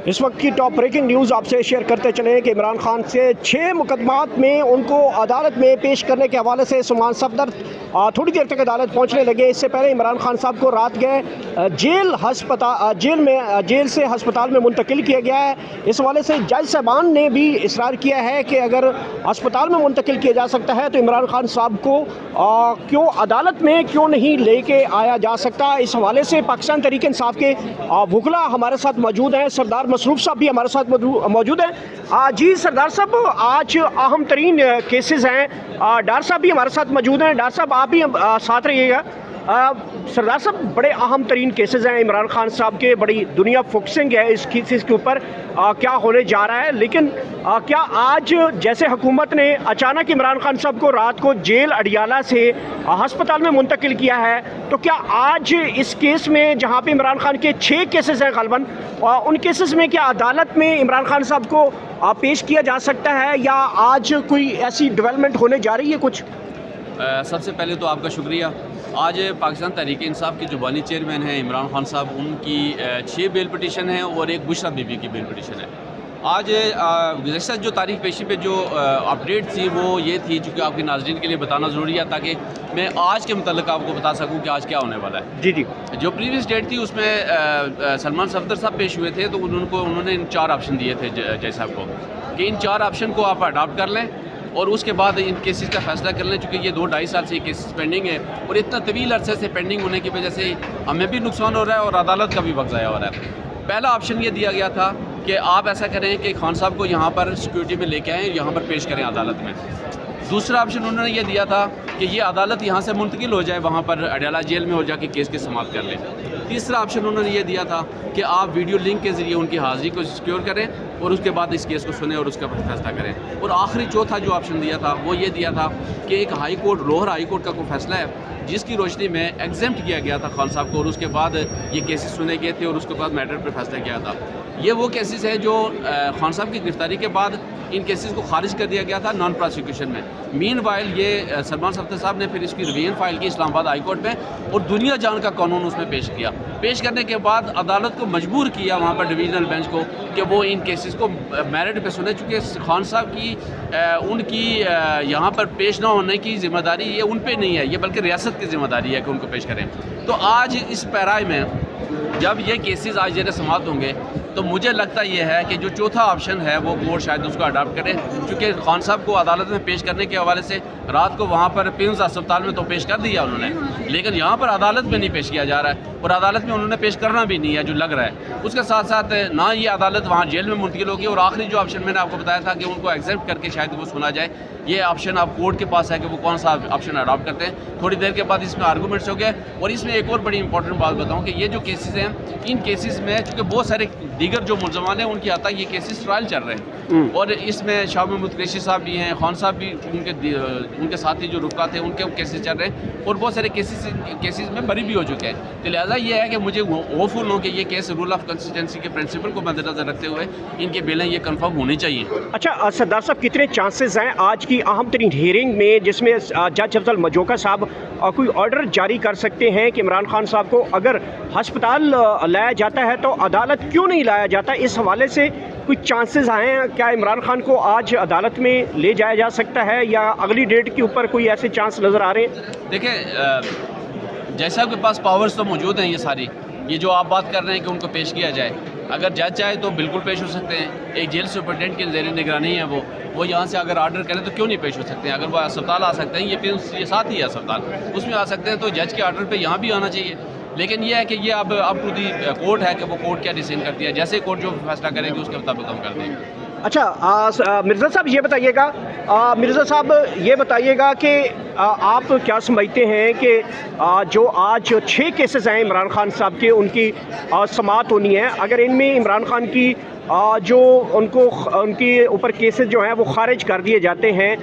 اس وقت کی top breaking news آپ سے شیئر کرتے چلیں کہ عمران خان سے 6 مقدمات میں ان کو عدالت میں پیش کرنے کے حوالے سے سلمان صفدر تھوڑی دیر تک عدالت پہنچنے لگے۔ اس سے پہلے عمران خان صاحب کو رات گئے جیل سے ہسپتال میں منتقل کیا گیا ہے۔ اس حوالے سے جج صاحبان نے بھی اصرار کیا ہے کہ اگر ہسپتال میں منتقل کیا جا سکتا ہے تو عمران خان صاحب کو کیوں عدالت میں کیوں نہیں لے کے آیا جا سکتا۔ اس حوالے سے پاکستان تحریک انصاف کے وکلاء ہمارے ساتھ موجود ہیں۔ سردار مسروف صاحب بھی ہمارے ساتھ موجود ہیں۔ جی سردار صاحب، آج اہم ترین کیسز ہیں، ڈار صاحب بھی ہمارے ساتھ موجود ہیں۔ ڈار صاحب آپ بھی ساتھ رہیے گا۔ سردار صاحب، بڑے اہم ترین کیسز ہیں عمران خان صاحب کے، بڑی دنیا فوکسنگ ہے اس کیسز کے اوپر کیا ہونے جا رہا ہے، لیکن کیا آج جیسے حکومت نے اچانک عمران خان صاحب کو رات کو جیل اڈیالہ سے ہسپتال میں منتقل کیا ہے، تو کیا آج اس کیس میں جہاں پہ عمران خان کے 6 کیسز ہیں غالباً، ان کیسز میں کیا عدالت میں عمران خان صاحب کو پیش کیا جا سکتا ہے یا آج کوئی ایسی ڈیولپمنٹ ہونے جا رہی ہے کچھ؟ سب سے پہلے تو آپ کا شکریہ۔ آج پاکستان تحریک انصاف کے جو بانی چیئرمین ہیں عمران خان صاحب، ان کی 6 بیل پٹیشن ہیں اور ایک بشرا بی بی کی بیل پٹیشن ہے۔ آج گزشتہ جو تاریخ پیشی پہ جو اپڈیٹ تھی وہ یہ تھی، چونکہ آپ کے ناظرین کے لیے بتانا ضروری ہے تاکہ میں آج کے متعلق آپ کو بتا سکوں کہ آج کیا ہونے والا ہے۔ جی۔ جو پریویس ڈیٹ تھی اس میں سلمان صفدر صاحب پیش ہوئے تھے، تو انہوں نے 4 آپشن دیے تھے جج صاحب کو کہ ان 4 آپشن کو آپ اڈاپٹ کر لیں اور اس کے بعد ان کیسز کا فیصلہ کر لیں، چونکہ یہ 2-2.5 سال سے یہ کیسز پینڈنگ ہے اور اتنا طویل عرصے سے پینڈنگ ہونے کی وجہ سے ہمیں بھی نقصان ہو رہا ہے اور عدالت کا بھی وقت ضائع ہو رہا ہے۔ پہلا آپشن یہ دیا گیا تھا کہ آپ ایسا کریں کہ خان صاحب کو یہاں پر سیکورٹی میں لے کے آئیں، یہاں پر پیش کریں عدالت میں۔ دوسرا آپشن انہوں نے یہ دیا تھا کہ یہ عدالت یہاں سے منتقل ہو جائے، وہاں پر اڈیالہ جیل میں ہو جا کے کیس کی سماعت کر لیں۔ تیسرا آپشن انہوں نے یہ دیا تھا کہ آپ ویڈیو لنک کے ذریعے ان کی حاضری کو سیکیور کریں اور اس کے بعد اس کیس کو سنیں اور اس کا فیصلہ کریں۔ اور آخری چوتھا جو آپشن دیا تھا وہ یہ دیا تھا کہ ایک high court, lower high court کا کوئی فیصلہ ہے جس کی روشنی میں ایگزمپٹ کیا گیا تھا خان صاحب کو، اور اس کے بعد یہ کیسز سنے گئے تھے اور اس کے بعد میٹر پر فیصلہ کیا تھا۔ یہ وہ کیسز ہیں جو خان صاحب کی گرفتاری کے بعد ان کیسز کو خارج کر دیا گیا تھا نان پراسیکیوشن میں۔ مین وائل یہ سلمان صفدر صاحب نے پھر اس کی ریویژن فائل کی اسلام آباد ہائی کورٹ میں اور دنیا جان کا قانون اس میں پیش کیا۔ پیش کرنے کے بعد عدالت کو مجبور کیا وہاں پر ڈویژنل بینچ کو کہ وہ ان کیسز کو میرٹ پہ سنے، چونکہ خان صاحب کی ان کی یہاں پر پیش نہ ہونے کی ذمہ داری یہ ان پہ نہیں ہے، یہ بلکہ ریاست کی ذمہ داری ہے کہ ان کو پیش کریں۔ تو آج اس پیرائے میں جب یہ کیسز آج زیر سماعت ہوں گے تو مجھے لگتا یہ ہے کہ جو چوتھا آپشن ہے وہ کورٹ شاید اس کو اڈاپٹ کرے، چونکہ خان صاحب کو عدالت میں پیش کرنے کے حوالے سے رات کو وہاں پر پیونز ہسپتال میں تو پیش کر دیا انہوں نے، لیکن یہاں پر عدالت میں نہیں پیش کیا جا رہا ہے اور عدالت میں انہوں نے پیش کرنا بھی نہیں ہے جو لگ رہا ہے۔ اس کے ساتھ ساتھ نہ یہ عدالت وہاں جیل میں منتقل ہوگی، اور آخری جو آپشن میں نے آپ کو بتایا تھا کہ ان کو ایگزمپٹ کر کے شاید وہ سنا جائے، یہ آپشن آپ کورٹ کے پاس ہے کہ وہ کون سا آپشن اڈاپٹ کرتے ہیں۔ تھوڑی دیر کے بعد اس میں آرگومنٹس ہو گئے، اور اس میں ایک اور بڑی امپورٹنٹ بات بتاؤں کہ یہ جو کیسز ہیں ان کیسز میں چونکہ بہت سارے دیگر جو ملزمان ہیں ان کی حد تک یہ کیسز ٹرائل چل رہے ہیں، اور اس میں شاہ محمود قریشی صاحب بھی ہیں، خان صاحب بھی، ان کے ساتھی جو رفقا تھے ان کے کیسز چل رہے ہیں، اور بہت سارے کیسز میں بری بھی ہو چکے ہیں۔ تو لہٰذا یہ ہے کہ مجھے ہوپفل ہوں کہ یہ کیس رول آف کنسسٹنسی کے پرنسپل کو مد نظر رکھتے ہوئے ان کی بیلیں یہ کنفرم ہونی چاہیے۔ اچھا سردار صاحب، کتنے چانسز ہیں آج کی اہم ترین ہیئرنگ میں جس میں جج افضل مجوکا صاحب کوئی آرڈر جاری کر سکتے ہیں کہ عمران خان صاحب کو اگر ہسپتال لایا جاتا ہے تو عدالت کیوں نہیں لایا جاتا؟ اس حوالے سے کوئی چانسز آئے ہیں کیا عمران خان کو آج عدالت میں لے جایا جا سکتا ہے، یا اگلی ڈیٹ کے اوپر کوئی ایسے چانس نظر آ رہے ہیں؟ دیکھیں، جیسا کے پاس پاورز تو موجود ہیں، یہ ساری یہ جو آپ بات کر رہے ہیں کہ ان کو پیش کیا جائے، اگر جج چاہے تو بالکل پیش ہو سکتے ہیں۔ ایک جیل سپرنٹینڈنٹ کی زیر نگرانی ہے، وہ یہاں سے اگر آرڈر کریں تو کیوں نہیں پیش ہو سکتے ہیں؟ اگر وہ اسپتال آ سکتے ہیں، یہ ساتھ ہی ہے اسپتال، اس میں آ سکتے ہیں، تو جج کے آرڈر پہ یہاں بھی آنا چاہیے۔ لیکن یہ ہے کہ یہ اب ٹو دی کورٹ ہے کہ وہ کورٹ کیا ڈیسیژن کرتی ہے، جیسے کورٹ جو فیصلہ کرے گی اس کے مطابق ہم کر دیں گے۔ اچھا مرزا صاحب یہ بتائیے گا کہ آپ کیا سمجھتے ہیں کہ جو آج 6 کیسز ہیں عمران خان صاحب کے، ان کی سماعت ہونی ہے، اگر ان میں عمران خان کی جو ان کے اوپر کیسز جو ہیں وہ خارج کر دیے جاتے ہیں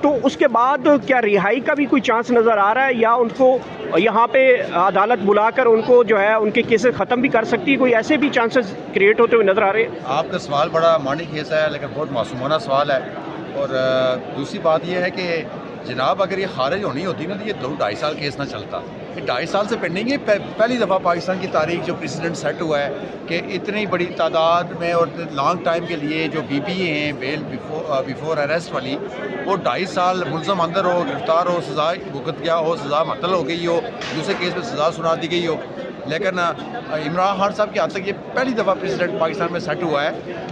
تو اس کے بعد کیا رہائی کا بھی کوئی چانس نظر آ رہا ہے، یا ان کو یہاں پہ عدالت بلا کر ان کو جو ہے ان کے کیسز ختم بھی کر سکتی ہے؟ کوئی ایسے بھی چانسز کریٹ ہوتے ہوئے نظر آ رہے ہیں؟ آپ کا سوال بڑا مانی کیس ہے لیکن بہت معصومانہ سوال ہے، اور دوسری بات یہ ہے کہ جناب اگر یہ خارج ہونی ہوتی نا تو یہ 2-2.5 سال کیس نہ چلتا، یہ 2.5 سال سے پینڈنگ ہے. پہلی دفعہ پاکستان کی تاریخ جو پریسیڈنٹ سیٹ ہوا ہے کہ اتنی بڑی تعداد میں اور لانگ ٹائم کے لیے جو بی پی اے ہیں بیل بیفور اریسٹ والی، وہ 2.5 سال ملزم اندر ہو، گرفتار ہو، سزا بھگت گیا ہو، سزا معطل ہو گئی ہو، دوسرے کیس میں سزا سنا دی گئی ہو. لیکن عمران خان صاحب کی حد تک یہ پہلی دفعہ پریزیڈنٹ پاکستان میں سیٹ ہوا ہے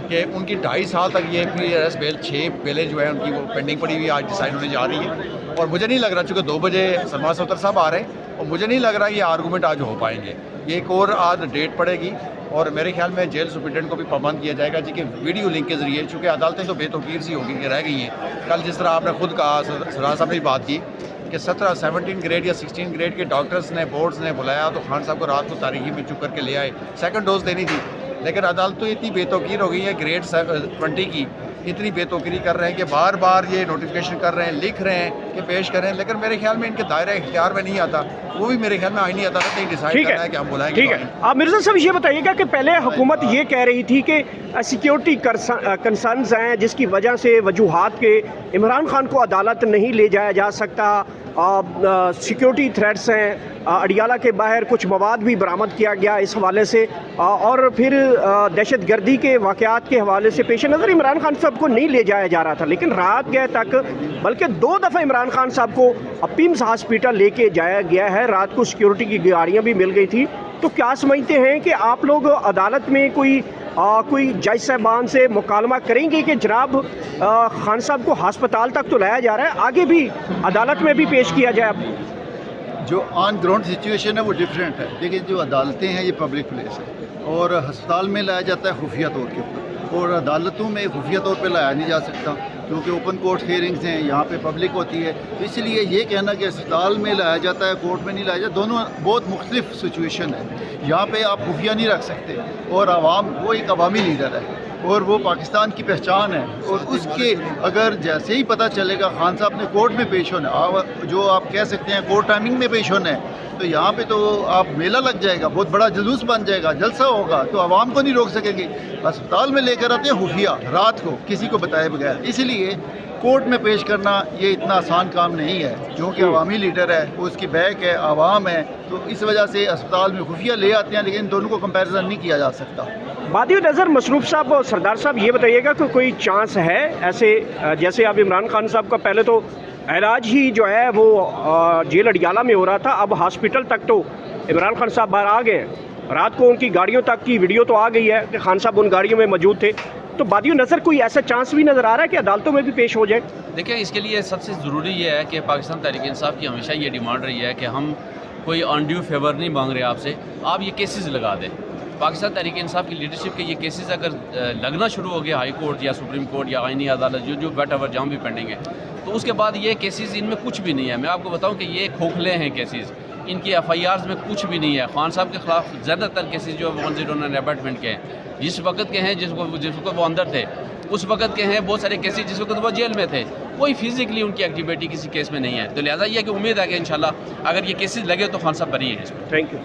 کہ ان کی 2.5 سال تک یہ پری اریسٹ بیل 6 بیلیں جو ہیں ان کی وہ پینڈنگ پڑی ہوئی آج ڈیسائیڈ ہونے جا رہی ہے. اور مجھے نہیں لگ رہا، چونکہ 2 بجے سلمان صفدر صاحب آ رہے ہیں، اور مجھے نہیں لگ رہا یہ آرگومنٹ آج ہو پائیں گے. یہ ایک اور آج ڈیٹ پڑے گی، اور میرے خیال میں جیل سپرنٹینڈنٹ کو بھی پابند کیا جائے گا جی کہ ویڈیو لنک کے ذریعے، چونکہ عدالتیں تو بے توقیر سی ہوگی کہ رہ گئی ہیں. کل جس طرح آپ نے خود کہا، سراج صاحب نے بات کی کہ 17 گریڈ یا 16 گریڈ کے ڈاکٹرز نے، بورڈز نے بلایا تو خان صاحب کو رات کو تاریخی میں چپ کر کے لے آئے، سیکنڈ ڈوز دینی تھی. لیکن عدالتیں اتنی بے توقیر ہو گئی ہیں، گریڈ 20 کی اتنی بے توقیری کر رہے ہیں کہ بار بار یہ نوٹیفیکیشن کر رہے ہیں، لکھ رہے ہیں کہ پیش کریں. لیکن میرے خیال میں ان کے دائرہ اختیار میں نہیں آتا، وہ بھی میرے خیال میں آئینی عدالت نے ڈیسائیڈ کرنا ہے کہ ہم بلائیں گے. ٹھیک ہے. آپ مرزا صاحب یہ بتائیے گا کہ پہلے حکومت یہ کہہ رہی تھی کہ سیکیورٹی کنسرنز ہیں جس کی وجہ سے وجوہات کے عمران خان کو عدالت نہیں لے جایا جا سکتا، سیکیورٹی تھریٹس ہیں، اڈیالہ کے باہر کچھ مواد بھی برآمد کیا گیا اس حوالے سے، اور پھر دہشت گردی کے واقعات کے حوالے سے پیش نظر عمران خان صاحب کو نہیں لے جایا جا رہا تھا. لیکن رات گئے تک بلکہ 2 دفعہ عمران خان صاحب کو پیمز ہاسپٹل لے کے جایا گیا ہے، رات کو سیکیورٹی کی گاڑیاں بھی مل گئی تھی. تو کیا سمجھتے ہیں کہ آپ لوگ عدالت میں کوئی جج صاحبان سے مکالمہ کریں گے کہ جناب خان صاحب کو ہسپتال تک تو لایا جا رہا ہے، آگے بھی عدالت میں بھی پیش کیا جائے؟ جو آن گراؤنڈ سچویشن ہے وہ ڈیفرینٹ ہے. دیکھیں جو عدالتیں ہیں یہ پبلک پلیس ہے، اور ہسپتال میں لایا جاتا ہے خفیہ طور کے اوپر، اور عدالتوں میں خفیہ طور پہ لایا نہیں جا سکتا کیونکہ اوپن کورٹ ہیئرنگز ہیں، یہاں پہ پبلک ہوتی ہے. تو اس لیے یہ کہنا کہ ہسپتال میں لایا جاتا ہے کورٹ میں نہیں لایا جاتا، دونوں بہت مختلف سچویشن ہے. یہاں پہ آپ خفیہ نہیں رکھ سکتے، اور عوام وہ ایک عوامی لیڈر ہے اور وہ پاکستان کی پہچان ہے، اور اس کے اگر جیسے ہی پتہ چلے گا خان صاحب نے کورٹ میں پیش ہونا، جو آپ کہہ سکتے ہیں کورٹ ٹائمنگ میں پیش ہونا ہے، تو یہاں پہ تو آپ میلہ لگ جائے گا، بہت بڑا جلوس بن جائے گا، جلسہ ہوگا، تو عوام کو نہیں روک سکے گی. ہسپتال میں لے کر آتے ہیں خفیہ رات کو کسی کو بتائے بغیر. اس لیے کورٹ میں پیش کرنا یہ اتنا آسان کام نہیں ہے، کیونکہ عوامی لیڈر ہے، وہ اس کی بیک ہے، عوام ہے، تو اس وجہ سے اسپتال میں خفیہ لے آتے ہیں. لیکن ان دونوں کو کمپیریزن نہیں کیا جا سکتا. بادی نظر مصروف صاحب اور سردار صاحب یہ بتائیے گا کہ کوئی چانس ہے ایسے، جیسے اب عمران خان صاحب کا پہلے تو علاج ہی جو ہے وہ جیل اڈیالہ میں ہو رہا تھا، اب ہاسپٹل تک تو عمران خان صاحب باہر آ گئے ہیں، رات کو ان کی گاڑیوں تک کی ویڈیو تو آ گئی ہے کہ خان صاحب ان گاڑیوں میں موجود تھے. تو بادی نظر کوئی ایسا چانس بھی نظر آ رہا ہے کہ عدالتوں میں بھی پیش ہو جائے؟ دیکھیں اس کے لیے سب سے ضروری یہ ہے کہ پاکستان تحریک انصاف کی ہمیشہ یہ ڈیمانڈ رہی ہے کہ ہم کوئی انڈیو فیور نہیں مانگ رہے آپ سے، آپ یہ کیسز لگا دیں. پاکستان تحریک انصاف کی لیڈرشپ کے یہ کیسز اگر لگنا شروع ہو گیا ہائی کورٹ یا سپریم کورٹ یا آئینی عدالت جو بیٹ اوور جہاں بھی پینڈنگ ہے، تو اس کے بعد یہ کیسز ان میں کچھ بھی نہیں ہے. میں آپ کو بتاؤں کہ یہ کھوکھلے ہیں کیسز، ان کی ایف آئی آرز میں کچھ بھی نہیں ہے. خان صاحب کے خلاف زیادہ تر کیسز جو 109 ابیٹمنٹ کے ہیں، جس وقت کے ہیں جس وقت وہ اندر تھے اس وقت کے ہیں. بہت سارے کیسز جس وقت وہ جیل میں تھے، کوئی فزیکلی ان کی ایکٹیویٹی کسی کیس میں نہیں ہے. تو لہٰذا یہ کہ امید ہے کہ انشاءاللہ اگر یہ کیسز لگے تو خان صاحب بری ہیں اس میں. Thank you.